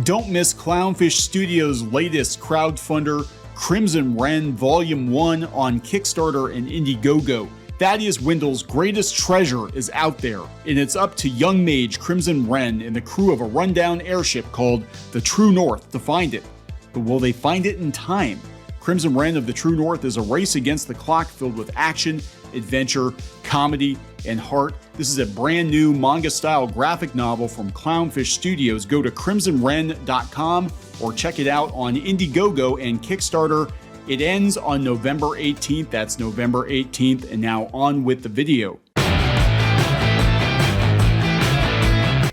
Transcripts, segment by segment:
Don't miss Clownfish Studios' latest crowdfunder, Crimson Wren Volume 1 on Kickstarter and Indiegogo. Thaddeus Wendell's greatest treasure is out there, and it's up to young mage Crimson Wren and the crew of a rundown airship called the True North to find it. But will they find it in time? Crimson Wren of the True North is a race against the clock filled with action, adventure, comedy, and heart. This is a brand new manga-style graphic novel from Clownfish Studios. Go to crimsonwren.com or check it out on Indiegogo and Kickstarter. It ends on November 18th. That's November 18th. And now on with the video.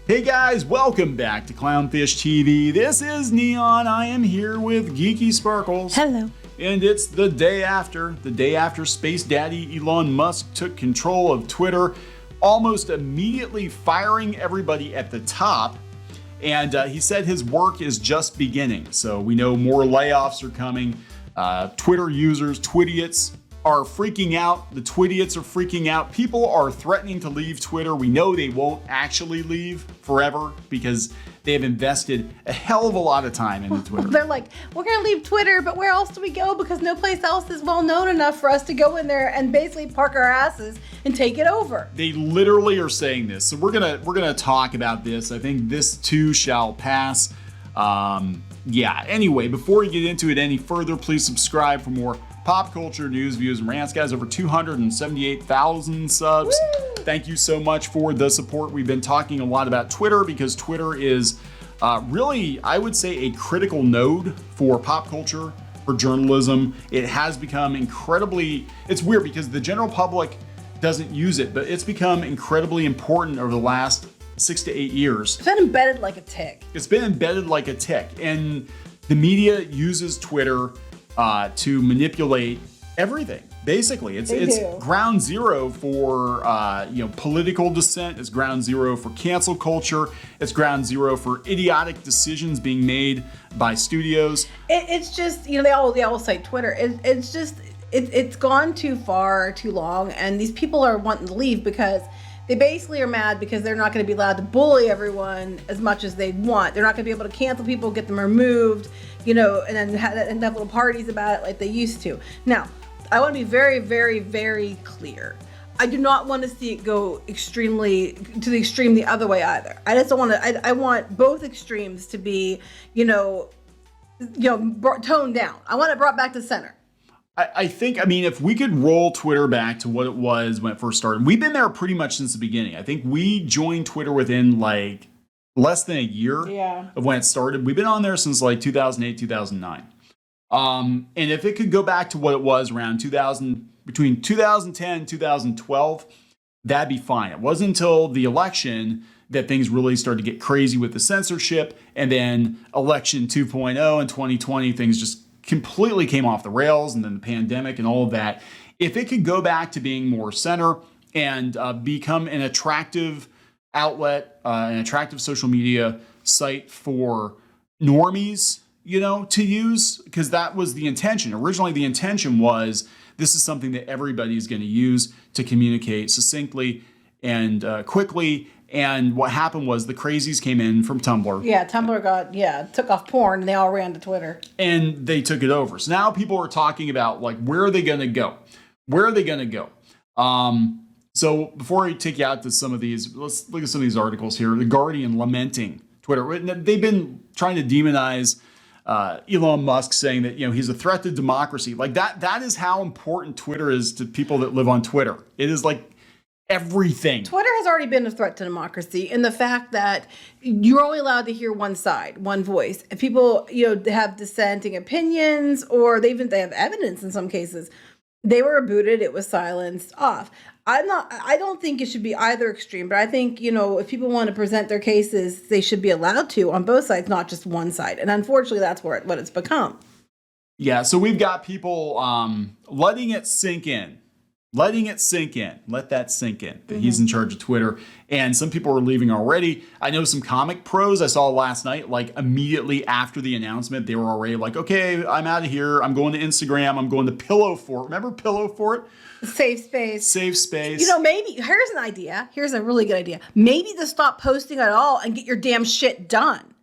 Hey guys, welcome back to Clownfish TV. This is Neon. I am here with Geeky Sparkles. Hello. And it's the day after Space Daddy Elon Musk took control of Twitter, almost immediately firing everybody at the top. And he said his work is just beginning. So we know more layoffs are coming. Twitter users, Twidiots, are freaking out. The Twidiots are freaking out. People are threatening to leave Twitter. We know they won't actually leave forever because they have invested a hell of a lot of time into Twitter. They're like, we're going to leave Twitter, but where else do we go? Because no place else is well known enough for us to go in there and basically park our asses and take it over. They literally are saying this. So we're gonna talk about this. I think this too shall pass. Anyway, before we get into it any further, please subscribe for more pop culture news, views, and rants. Guys, over 278,000 subs. Woo! Thank you so much for the support. We've been talking a lot about Twitter because Twitter is really, I would say, a critical node for pop culture, for journalism. It has become incredibly, it's weird because the general public doesn't use it, but it's become incredibly important over the last 6 to 8 years. It's been embedded like a tick. It's been embedded like a tick. And the media uses Twitter to manipulate everything. Basically, it's ground zero for political dissent. It's ground zero for cancel culture. It's ground zero for idiotic decisions being made by studios. It's just, they all cite Twitter. It's gone too far, too long, and these people are wanting to leave because they basically are mad because they're not going to be allowed to bully everyone as much as they want. They're not going to be able to cancel people, get them removed, and then have little parties about it like they used to. Now, I want to be very, very, very clear. I do not want to see it go extremely to the extreme the other way either. I just don't want to. I want both extremes to be, toned down. I want it brought back to center. I think, if we could roll Twitter back to what it was when it first started, we've been there pretty much since the beginning. I think we joined Twitter within less than a year of when it started. We've been on there since 2008, 2009. And if it could go back to what it was around between 2010 and 2012, that'd be fine. It wasn't until the election that things really started to get crazy with the censorship, and then election 2.0 in 2020, things just completely came off the rails, and then the pandemic and all of that. If it could go back to being more center and become an attractive outlet, an attractive social media site for normies, to use, because that was the intention. Originally, the intention was this is something that everybody is going to use to communicate succinctly and quickly. And what happened was the crazies came in from Tumblr. Yeah, Tumblr took off porn and they all ran to Twitter. And they took it over. So now people are talking about where are they going to go? Where are they going to go? So before I take you out to some of these, let's look at some of these articles here. The Guardian lamenting Twitter. They've been trying to demonize Elon Musk, saying that he's a threat to democracy. That is how important Twitter is to people that live on Twitter. It is everything. Twitter has already been a threat to democracy in the fact that you're only allowed to hear one side, one voice. If people, have dissenting opinions, or they have evidence in some cases, they were booted, it was silenced off. I don't think it should be either extreme, but I think, if people want to present their cases, they should be allowed to on both sides, not just one side. And unfortunately, that's what it's become. Yeah, so we've got people letting it sink in. Letting it sink in. Let that sink in. That he's in charge of Twitter. And some people are leaving already. I know some comic pros I saw last night, immediately after the announcement, they were already okay, I'm out of here. I'm going to Instagram. I'm going to Pillow Fort. Remember Pillow Fort? Safe space. Safe space. Maybe, here's an idea. Here's a really good idea. Maybe to stop posting at all and get your damn shit done.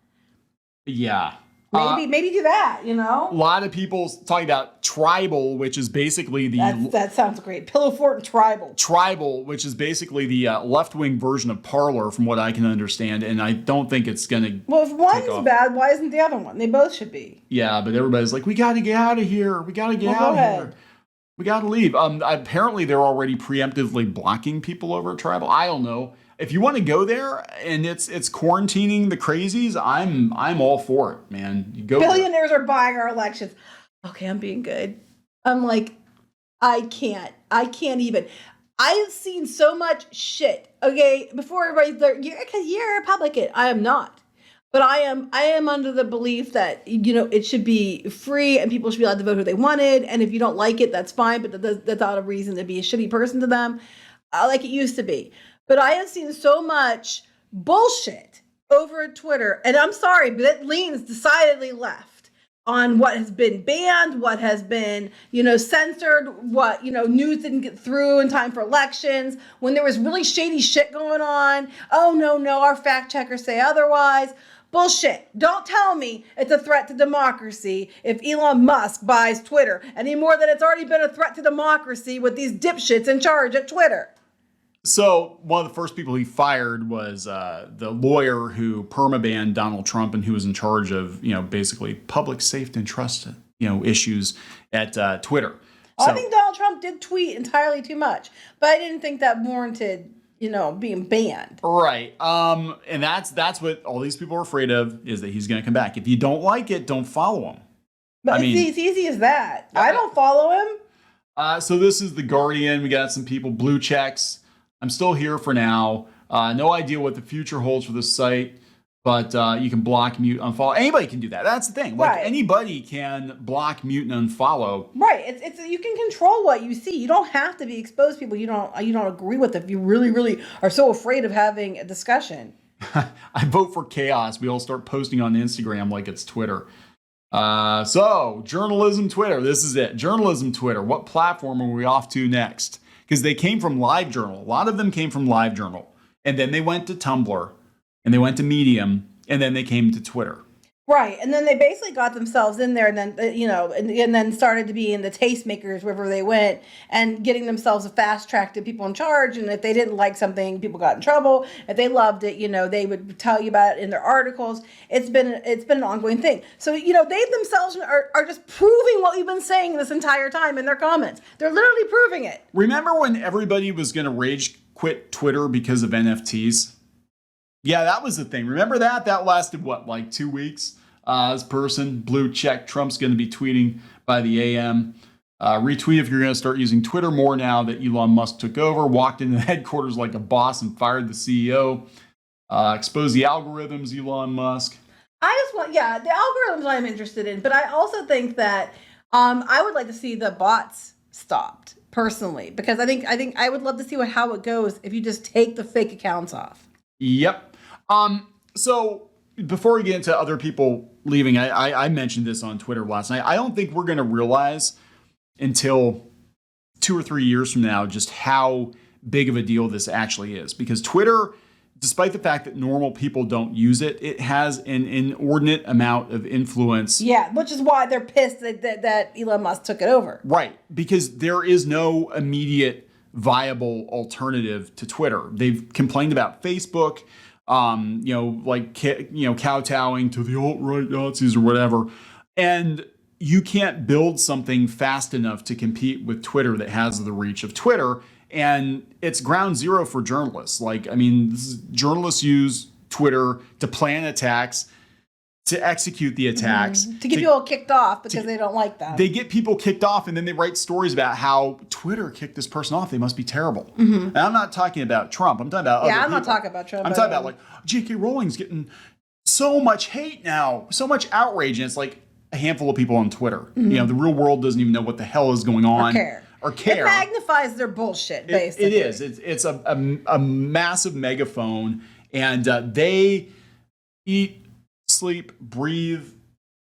Yeah. Maybe do that, A lot of people talking about tribal, which is basically that sounds great. Pillow Fort and tribal. Tribal, which is basically the left-wing version of Parler, from what I can understand, and I don't think it's going to. Well, if one's bad, why isn't the other one? They both should be. Yeah, but everybody's like, we got to get out of here. We got to get out of here. We got to leave. Apparently, they're already preemptively blocking people over at Tribal. I don't know. If you want to go there and it's quarantining the crazies, I'm all for it, man. You go. Billionaires are buying our elections. Okay, I'm being good. I'm like, I can't even. I've seen so much shit. Okay, before everybody's there, because you're a Republican. I am not. But I am under the belief that, it should be free and people should be allowed to vote who they wanted. And if you don't like it, that's fine. But that's not a reason to be a shitty person to them, like it used to be. But I have seen so much bullshit over at Twitter. And I'm sorry, but it leans decidedly left on what has been banned, what has been, censored, what, news didn't get through in time for elections, when there was really shady shit going on. Oh, no, our fact checkers say otherwise. Bullshit. Don't tell me it's a threat to democracy if Elon Musk buys Twitter any more than it's already been a threat to democracy with these dipshits in charge at Twitter. So one of the first people he fired was the lawyer who permabanned Donald Trump and who was in charge of, basically public safety and trust, issues at Twitter. I think Donald Trump did tweet entirely too much, but I didn't think that warranted, being banned. Right. And that's what all these people are afraid of, is that he's going to come back. If you don't like it, don't follow him. But it's easy as that. I don't follow him. So this is The Guardian. We got some people, Bluechecks. I'm still here for now. No idea what the future holds for this site, but you can block, mute, unfollow. Anybody can do that. That's the thing. Like, anybody can block, mute, and unfollow. Right. It's you can control what you see. You don't have to be exposed to people you don't agree with if you really, really are so afraid of having a discussion. I vote for chaos. We all start posting on Instagram like it's Twitter. So journalism Twitter. This is it. Journalism Twitter. What platform are we off to next? Because they came from LiveJournal. A lot of them came from LiveJournal. And then they went to Tumblr. And they went to Medium. And then they came to Twitter. Right. And then they basically got themselves in there and then, and then started to be in the tastemakers wherever they went and getting themselves a fast track to people in charge. And if they didn't like something, people got in trouble. If they loved it, they would tell you about it in their articles. It's been an ongoing thing. So, they themselves are just proving what we've been saying this entire time in their comments. They're literally proving it. Remember when everybody was going to rage quit Twitter because of NFTs? Yeah, that was the thing. Remember that? That lasted, like 2 weeks? This person, blue check, Trump's going to be tweeting by the AM. Retweet if you're going to start using Twitter more now that Elon Musk took over. Walked into the headquarters like a boss and fired the CEO. Expose the algorithms, Elon Musk. The algorithms I'm interested in. But I also think that I would like to see the bots stopped, personally. Because I think I would love to see how it goes if you just take the fake accounts off. Yep. So before we get into other people leaving, I mentioned this on Twitter last night. I don't think we're going to realize until 2 or 3 years from now just how big of a deal this actually is. Because Twitter, despite the fact that normal people don't use it, it has an inordinate amount of influence. Yeah, which is why they're pissed that Elon Musk took it over. Right, because there is no immediate viable alternative to Twitter. They've complained about Facebook, kowtowing to the alt-right Nazis or whatever. And you can't build something fast enough to compete with Twitter that has the reach of Twitter. And it's ground zero for journalists. Journalists use Twitter to plan attacks, to execute the attacks. To get people kicked off because they don't like them. They get people kicked off and then they write stories about how Twitter kicked this person off. They must be terrible. Mm-hmm. And I'm not talking about Trump. I'm talking about other people. Not talking about Trump. I'm talking about J.K. Rowling's getting so much hate now, so much outrage. And it's like a handful of people on Twitter. Mm-hmm. The real world doesn't even know what the hell is going on. Or care. It magnifies their bullshit, basically. It is. It's a massive megaphone. And they eat, sleep, breathe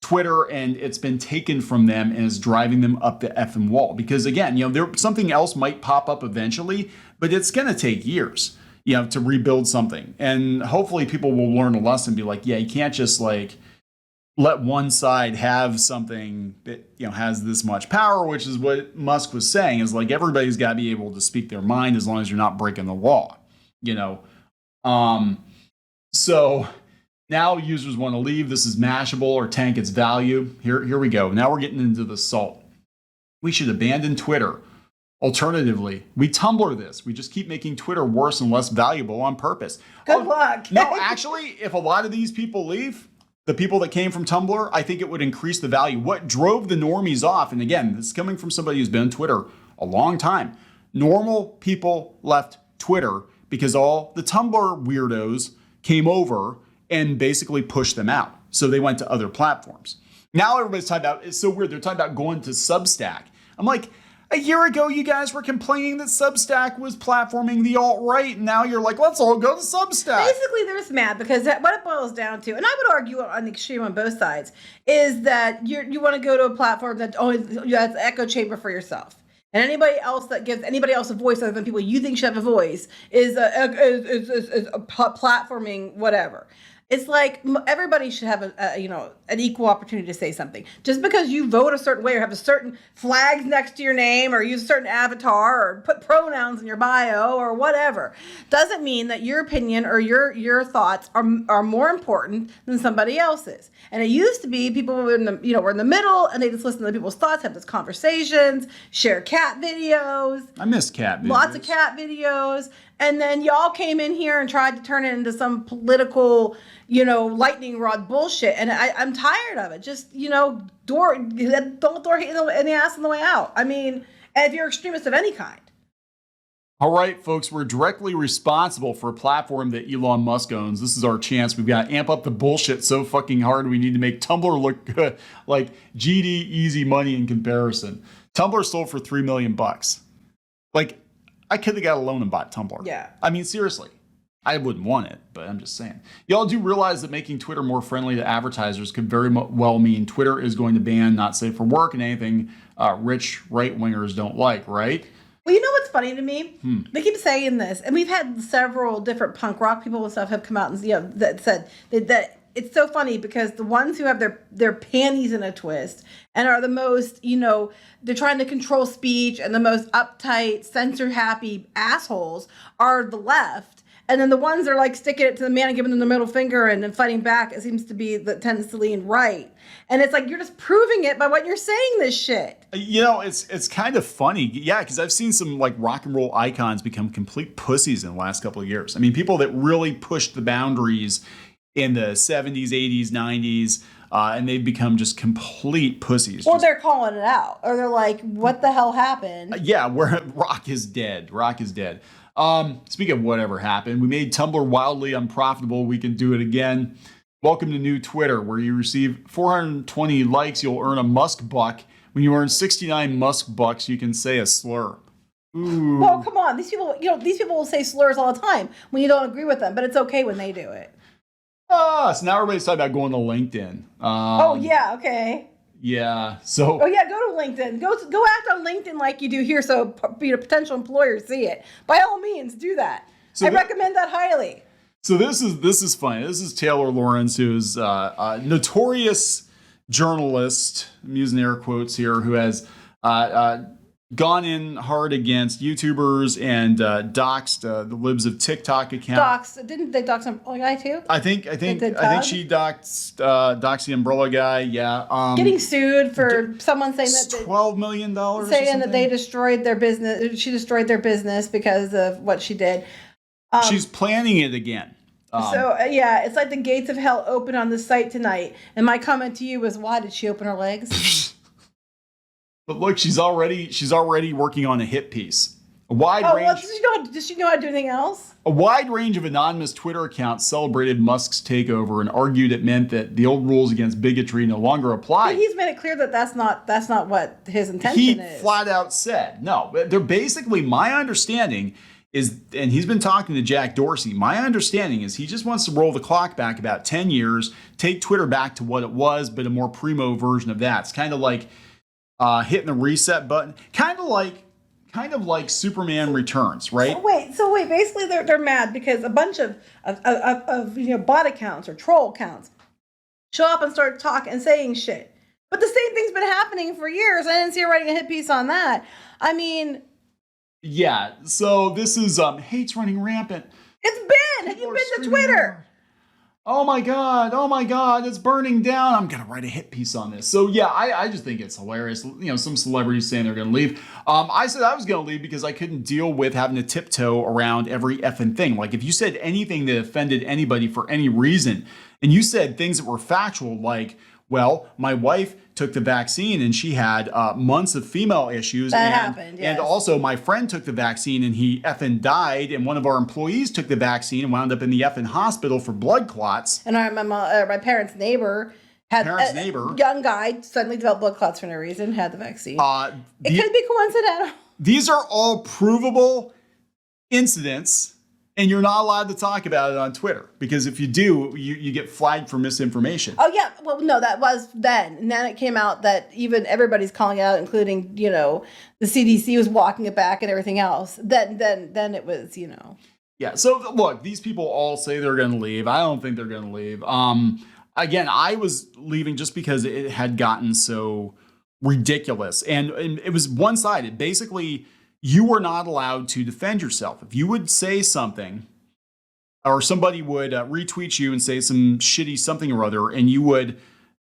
Twitter, and it's been taken from them and is driving them up the effing wall. Because again, something else might pop up eventually, but it's going to take years, to rebuild something. And hopefully people will learn a lesson and be like, yeah, you can't just let one side have something that, you know, has this much power, which is what Musk was saying, is like everybody's got to be able to speak their mind as long as you're not breaking the law, you know. So now users want to leave. This is Mashable or tank its value. Here we go. Now we're getting into the salt. We should abandon Twitter. Alternatively, we Tumblr this. We just keep making Twitter worse and less valuable on purpose. Good luck. No, actually, if a lot of these people leave, the people that came from Tumblr, I think it would increase the value. What drove the normies off, and again, this is coming from somebody who's been on Twitter a long time. Normal people left Twitter because all the Tumblr weirdos came over and basically pushed them out. So they went to other platforms. Now everybody's talking about, it's so weird, they're talking about going to Substack. I'm like, a year ago, you guys were complaining that Substack was platforming the alt-right, and now you're like, let's all go to Substack. Basically, they're just mad because what it boils down to, and I would argue on the extreme on both sides, is that you want to go to a platform that only has an echo chamber for yourself. And anybody else that gives anybody else a voice other than people you think should have a voice is a platforming whatever. It's like everybody should have an equal opportunity to say something. Just because you vote a certain way or have a certain flags next to your name or use a certain avatar or put pronouns in your bio or whatever doesn't mean that your opinion or your thoughts are more important than somebody else's. And it used to be people were in the middle and they just listen to people's thoughts, have these conversations, share cat videos. I miss cat videos. Lots of cat videos. And then y'all came in here and tried to turn it into some political, lightning rod bullshit. And I'm tired of it. Just, don't throw hate in the ass on the way out. I mean, and if you're extremist of any kind. All right, folks, we're directly responsible for a platform that Elon Musk owns. This is our chance. We've got to amp up the bullshit so fucking hard. We need to make Tumblr look good, like GD easy money in comparison. Tumblr sold for $3 million. Like, I could have got a loan and bought Tumblr. Yeah. I mean, seriously. I wouldn't want it, but I'm just saying. Y'all do realize that making Twitter more friendly to advertisers could very well mean Twitter is going to ban not safe for work and anything rich right-wingers don't like, right? Well, you know what's funny to me? They keep saying this, and we've had several different punk rock people and stuff have come out and that said that it's so funny because the ones who have their panties in a twist and are the most, they're trying to control speech and the most uptight, censor-happy assholes are the left. And then the ones that are like sticking it to the man and giving them the middle finger and then fighting back, it seems to be that tends to lean right. And it's like, you're just proving it by what you're saying this shit. It's kind of funny. Yeah, because I've seen some like rock and roll icons become complete pussies in the last couple of years. I mean, people that really pushed the boundaries in the 70s, 80s, 90s, and they've become just complete pussies. Or they're calling it out. Or they're like, what the hell happened? Yeah, rock is dead. Rock is dead. Speaking of whatever happened, we made Tumblr wildly unprofitable. We can do it again. Welcome to new Twitter, where you receive 420 likes, you'll earn a Musk buck. When you earn 69 Musk bucks, you can say a slur. Ooh. Well, come on. These people will say slurs all the time when you don't agree with them, but it's okay when they do it. So now everybody's talking about going to LinkedIn. Yeah, okay. Yeah, so... Oh, yeah, go to LinkedIn. Go act on LinkedIn like you do here so potential employers see it. By all means, do that. I recommend that highly. So this is funny. This is Taylor Lawrence, who is a notorious journalist, I'm using air quotes here, who has gone in hard against YouTubers and doxed the libs of TikTok accounts. Didn't they dox an umbrella guy too? I think she doxed the umbrella guy. Yeah. Getting sued for someone saying that $12 million. Saying that they destroyed their business. She destroyed their business because of what she did. She's planning it again. It's like the gates of hell open on the site tonight. And my comment to you was, why did she open her legs? But look, she's already working on a hit piece. A wide range. Well, does she know how to do anything else? A wide range of anonymous Twitter accounts celebrated Musk's takeover and argued it meant that the old rules against bigotry no longer apply. But he's made it clear that that's not what his intention is. He flat out said no. They're basically, my understanding is, and he's been talking to Jack Dorsey, my understanding is he just wants to roll the clock back about 10 years, take Twitter back to what it was, but a more primo version of that. It's kind of like hitting the reset button, kind of like Superman Returns, right? So wait. Basically, they're mad because a bunch of bot accounts or troll accounts show up and start talking and saying shit. But the same thing's been happening for years. I didn't see her writing a hit piece on that. I mean... Yeah, so this is hate's running rampant. It's been! Have you been to Twitter? Oh my God, it's burning down. I'm going to write a hit piece on this. So yeah, I just think it's hilarious. You know, some celebrities saying they're going to leave. I said I was going to leave because I couldn't deal with having to tiptoe around every effing thing. Like if you said anything that offended anybody for any reason, and you said things that were factual, like, well, my wife took the vaccine and she had months of female issues. That happened, yes. And also my friend took the vaccine and he effing died. And one of our employees took the vaccine and wound up in the effing hospital for blood clots. And my parents' neighbor had a young guy suddenly developed blood clots for no reason, had the vaccine. It could be coincidental. These are all provable incidents. And you're not allowed to talk about it on Twitter because if you do, you get flagged for misinformation. Oh, yeah. Well, no, that was then. And then it came out that even everybody's calling out, including, you know, the CDC was walking it back and everything else. Then it was, you know. Yeah. So, look, these people all say they're going to leave. I don't think they're going to leave. Again, I was leaving just because it had gotten so ridiculous. And it was one-sided. Basically, you were not allowed to defend yourself. If you would say something or somebody would retweet you and say some shitty something or other, and you would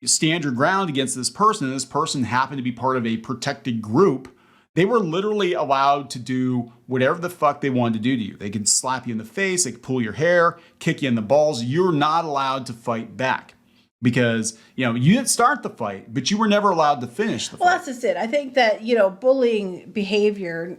stand your ground against this person, and this person happened to be part of a protected group, they were literally allowed to do whatever the fuck they wanted to do to you. They could slap you in the face, they could pull your hair, kick you in the balls. You're not allowed to fight back. Because, you know, you didn't start the fight, but you were never allowed to finish the fight. Well, that's just it. I think that, you know, bullying behavior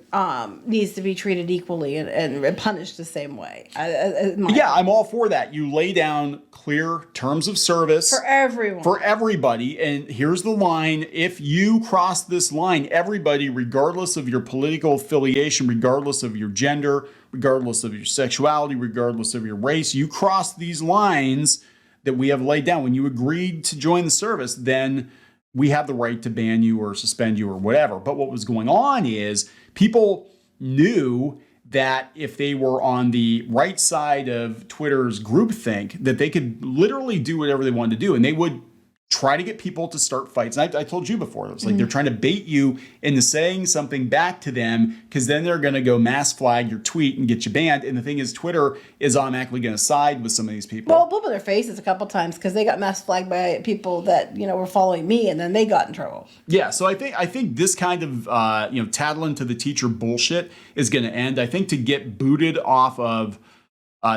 needs to be treated equally and punished the same way. Yeah, I'm all for that. You lay down clear terms of service. For everyone. For everybody. And here's the line. If you cross this line, everybody, regardless of your political affiliation, regardless of your gender, regardless of your sexuality, regardless of your race, you cross these lines that we have laid down. When you agreed to join the service, then we have the right to ban you or suspend you or whatever. But what was going on is people knew that if they were on the right side of Twitter's groupthink, that they could literally do whatever they wanted to do. And they would try to get people to start fights. And I told you before, it was like they're trying to bait you into saying something back to them because then they're going to go mass flag your tweet and get you banned. And the thing is, Twitter is automatically going to side with some of these people. Well, blew up in their faces a couple times because they got mass flagged by people that, you know, were following me, and then they got in trouble. Yeah, so I think this kind of tattling to the teacher bullshit is going to end. I think to get booted off of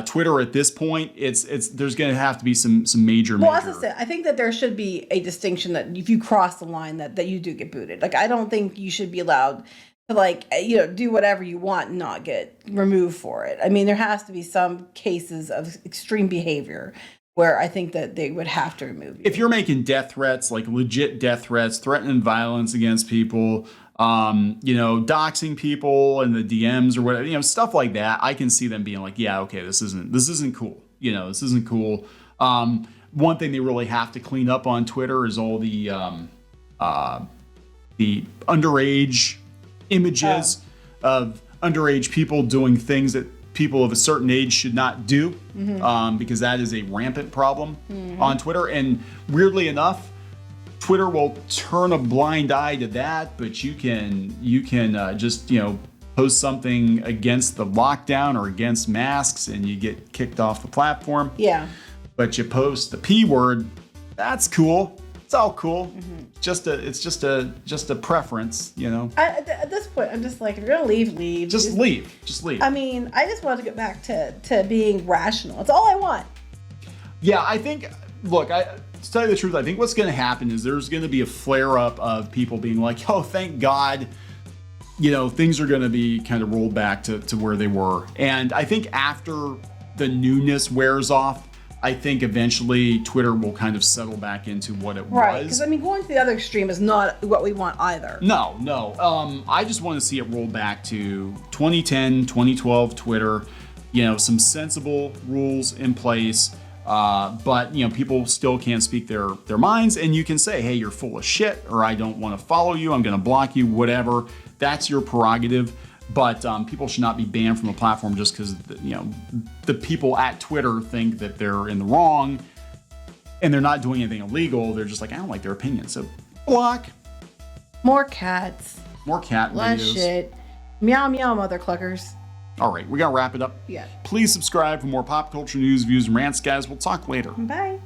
Twitter at this point, it's there's going to have to be some major. Well, as I said, I think that there should be a distinction that if you cross the line, that you do get booted. Like, I don't think you should be allowed to, like, you know, do whatever you want and not get removed for it. I mean, there has to be some cases of extreme behavior where I think that they would have to remove you. If you're making death threats, like legit death threats, threatening violence against people, doxing people in the DMs or whatever, you know, stuff like that, I can see them being like, yeah, okay, this isn't cool. You know, this isn't cool. One thing they really have to clean up on Twitter is all the underage images of underage people doing things that people of a certain age should not do, because that is a rampant problem on Twitter. And weirdly enough, Twitter will turn a blind eye to that, but you can just, you know, post something against the lockdown or against masks and you get kicked off the platform. Yeah. But you post the P word, that's cool. It's all cool. It's just a preference, you know. At this point, I'm just like, if you're gonna leave. Just leave. I mean, I just want to get back to being rational. It's all I want. Yeah, I think. Look, to tell you the truth, I think what's going to happen is there's going to be a flare up of people being like, oh, thank God, you know, things are going to be kind of rolled back to where they were. And I think after the newness wears off, I think eventually Twitter will kind of settle back into what it was. Right, because I mean, going to the other extreme is not what we want either. No. I just want to see it roll back to 2010, 2012 Twitter, you know, some sensible rules in place. But, you know, people still can't speak their minds, and you can say, hey, you're full of shit, or I don't want to follow you, I'm going to block you, whatever. That's your prerogative. But people should not be banned from the platform just because, you know, the people at Twitter think that they're in the wrong. and they're not doing anything illegal. They're just like, I don't like their opinion. So block. More cats. More cat Less videos. shit. Meow meow, mother cluckers. All right, we got to wrap it up. Yeah. Please subscribe for more pop culture news, views, and rants, guys. We'll talk later. Bye.